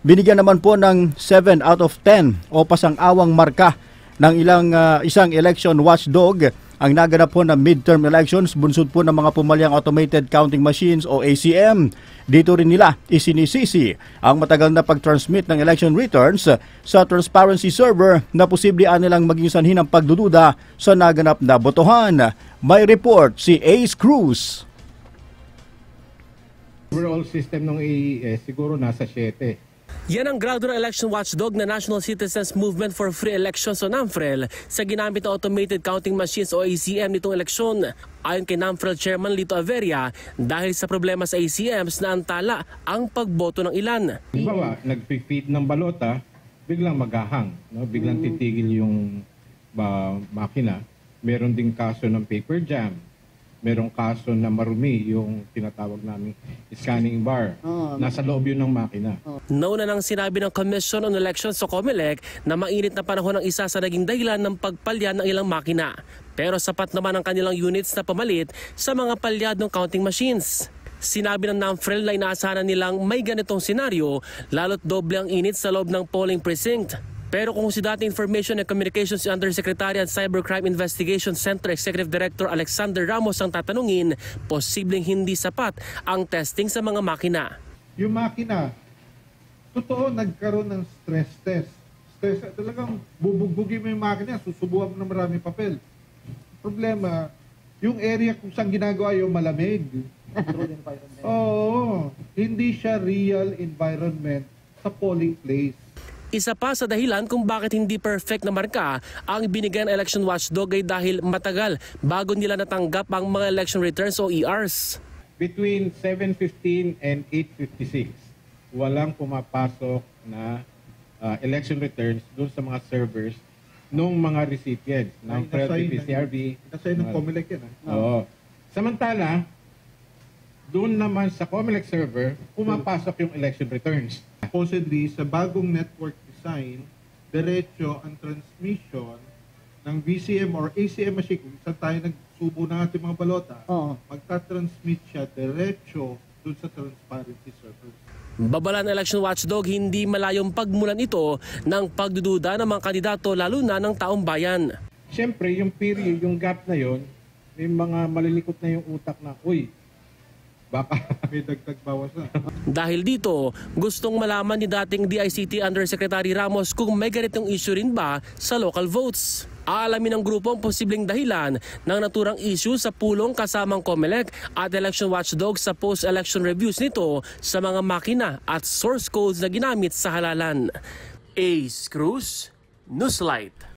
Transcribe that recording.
Binigyan naman po ng 7 out of 10 o pasang-awang marka ng isang election watchdog ang naganap po ng midterm elections, bunsod po ng mga pumalyang automated counting machines o ACM. Dito rin nila isinisisi ang matagal na pag-transmit ng election returns sa transparency server na posible nilang maging sanhi ng pagdududa sa naganap na botohan. May report si Ace Cruz. Overall system ng AES siguro nasa 7. Yan ang grado ng election watchdog na National Citizens Movement for Free Elections o NAMFREL sa ginamit na automated counting machines o ACM nitong eleksyon. Ayon kay NAMFREL Chairman Lito Averia, dahil sa problema sa ACMs na antala ang pagboto ng ilan. Halimbawa, nag-feed ng balota, biglang maghahang, no? Biglang titigil yung makina. Meron ding kaso ng paper jam. Merong kaso na marumi, yung tinatawag namin scanning bar. Nasa loob yun ng makina. Nauna nang sinabi ng Commission on Elections o COMELEC na mainit na panahon ang isa sa naging dahilan ng pagpalya ng ilang makina. Pero sapat naman ang kanilang units na pamalit sa mga palyadong counting machines. Sinabi ng NAMFREL na inaasahan nilang may ganitong senaryo, lalo't doble ang init sa loob ng polling precinct. Pero kung si dating Information and Communications Undersecretary at Cybercrime Investigation Center Executive Director Alexander Ramos ang tatanungin, posibleng hindi sapat ang testing sa mga makina. Yung makina, totoo nagkaroon ng stress test. Talagang bubugbugin mo yung makina, susubukan mo ng maraming papel. Problema, yung area kung saan ginagawa yung malamig. Oo, hindi siya real environment sa polling place. Isa pa sa dahilan kung bakit hindi perfect na marka ang binigay ng election watchdog ay dahil matagal bago nila natanggap ang mga election returns o ERs. Between 7:15 and 8:56, walang pumapasok na election returns doon sa mga servers nung mga recipients ng PCRB. Kasi ng COMELEC yan. Oo. Samantala, doon naman sa COMELEC server, pumapasok yung election returns. Supposedly, sa bagong network design, diretso ang transmission ng VCM or ACM machine, kung saan tayo nagsubo ng ating mga balota, magta-transmit siya diretso dun sa transparency server. Babala ng election watchdog, hindi malayong pagmulan ito ng pagdududa ng mga kandidato lalo na ng taong bayan. Siyempre, yung period, yung gap na yon, may mga malilikot na yung utak na, uy, baka may dagdag bawas na. Dahil dito, gustong malaman ni dating DICT Undersecretary Ramos kung may ganitong issue rin ba sa local votes. Aalamin ng grupo ang posibleng dahilan ng naturang issue sa pulong kasamang COMELEC at election watchdog sa post-election reviews nito sa mga makina at source codes na ginamit sa halalan. Ace Cruz, Newslight.